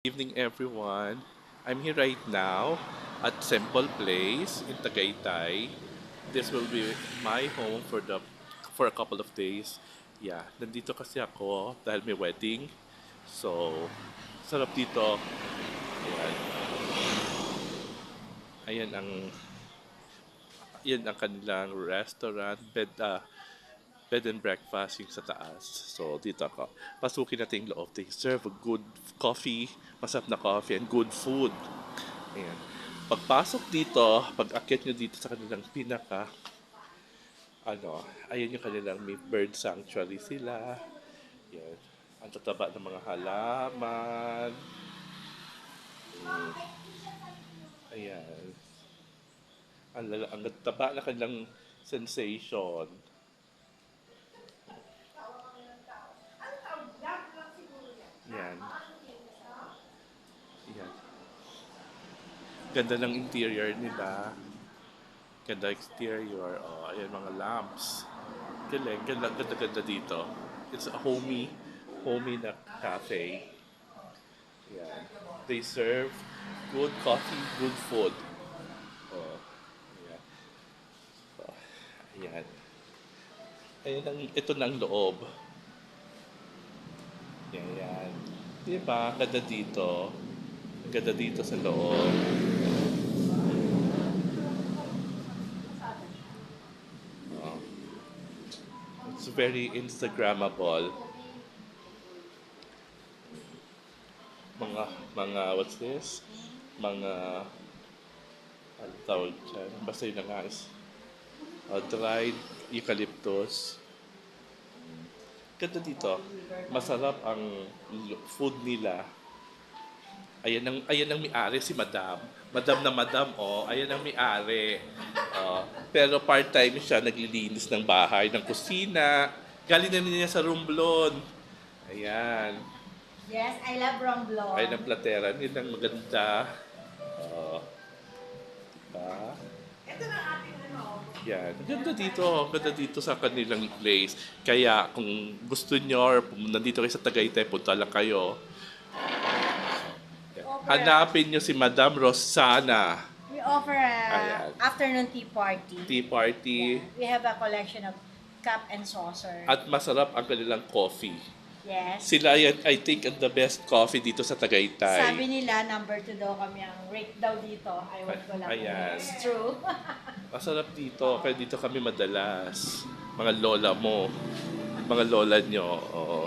Evening, everyone. I'm here right now at Simple Place in Tagaytay. This will be my home for a couple of days. Yeah, nandito kasi ako dahil may wedding. So, sarap dito. Ayan, ayan ang yan ang kanilang restaurant, bed and breakfast yung sa taas. So, dito ako. Pasukin natin yung loob. They serve a good coffee, masarap na coffee, and good food. Ayan. Pagpasok dito, pag akyat nyo dito sa kanilang ayan yung kanilang may bird sanctuary sila. Yan. Ang tataba ng mga halaman. Ayan. Ang tataba na kanilang sensation. Yan. Yan. Ganda ng interior nila. Ganda exterior. Oh, ayan mga lamps. Galing. Ganda dito. It's a homey na cafe. Yan. They serve good coffee, good food. Oh, ayan. Oh, ayan. Ito na ang loob. Yan. Di ba? Ganda dito. Ganda dito sa loob. Oh, it's very Instagrammable. Mga, what's this? Mga, ano tawag dyan? Basta yun na nga is, dried eucalyptus. Ganda dito. Masarap ang food nila. Ayan ang may-ari si Madam. Madam na Madam, oh. Ayan ang may-ari. Oh. Pero part-time siya, naglilinis ng bahay, ng kusina. Galing na niya sa Romblon. Ayan. Yes, I love Ayan Romblon. ang platera nilang maganda. Oh. Diba? Ito na ating ano. Yan. Ganda dito sa kanilang place. Kaya kung gusto nyo or nandito kayo sa Tagaytay, punta lang kayo. Hanapin nyo si Madam Rosana. We offer a Ayan. afternoon tea party. Tea party. Yeah. We have a collection of cup and saucer. At masarap ang kanilang coffee. Yes. Sila yan, I think, ang the best coffee dito sa Tagaytay. Sabi nila, number 2 daw kami ang rate daw dito. Ewan ko lang Ayan. kung it's true. Masarap dito, kaya dito kami madalas. Mga lola mo, mga lola nyo. Oo.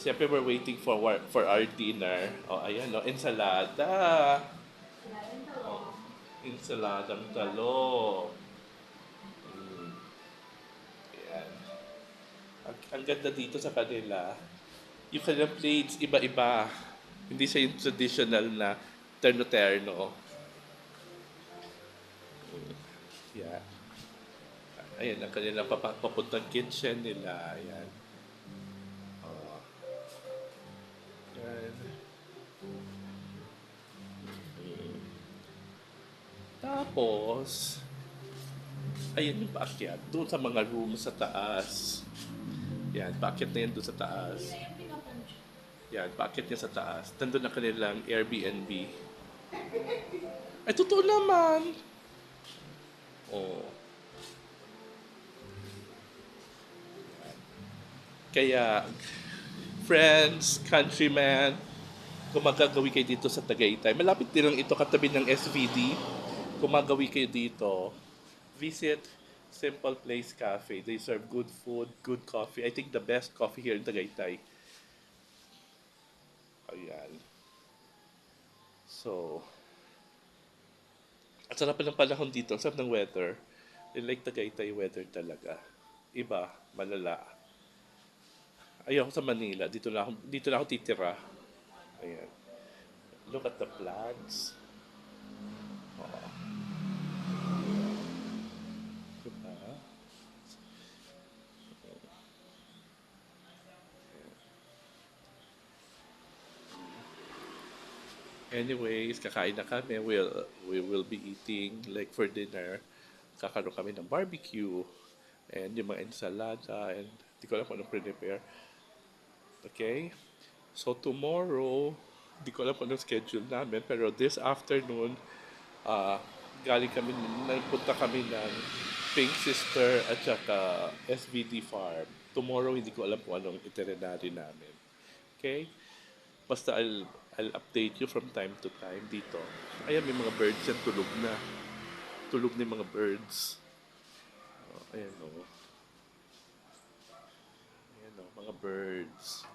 Siyempre, we're waiting for our dinner. Oh, ayan, no? Ensalada. Oh, ensaladang talo. Ayan. Ang ganda dito sa kanila. Yung kanilang plates, iba-iba. Hindi siya yung traditional na terno-terno. Yeah. Ayan, ang kanilang papuntang kitchen nila. Ayan. Oh, ayan. Tapos, ayan yung paakyat. Doon sa mga rooms sa taas. Yan, paakyat na yan doon sa taas. Yan, paakyat niya sa taas. Nandun ang kanilang Airbnb. Ay, totoo naman! Oh. Kaya, friends, countrymen, kung magagawi kayo dito sa Tagaytay, malapit din lang ito katabi ng SVD. Kung magawi kayo dito, visit Simple Place Cafe. They serve good food, good coffee. I think the best coffee here in Tagaytay. Ayan. So, at sarap ng panahon dito. Ang sarap ng weather. I like Tagaytay weather talaga. Iba, malala. Ayoko sa Manila. Dito na ako titira. Ayan. Look at the plants. Oh, diba? Anyways, kakain na kami. We will be eating like for dinner. Kakaroon kami ng barbecue and yung mga ensalada and di ko alam kung anong prepare. Okay? So tomorrow, di ko alam kung anong schedule namin, pero this afternoon, ah galing kami, nagpunta kami ng Pink Sister at saka SVD Farm. Tomorrow, hindi ko alam kung anong itinerary namin. Okay? Basta I'll update you from time to time dito. Ayan, may mga birds yan, tulog na. Tulog na yung mga birds. Oh, ayan o. Oh. Ayan o, mga birds.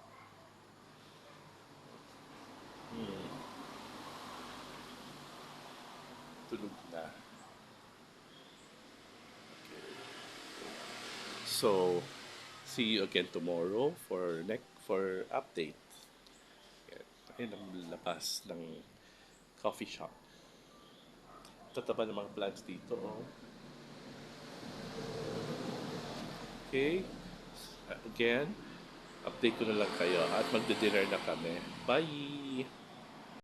Tulog na. So, see you again tomorrow for update. Ayan ang labas ng coffee shop. Tataba ng mga plants dito, oh. Okay? Again, update ko na lang kayo at magdi-dinner na kami. Bye!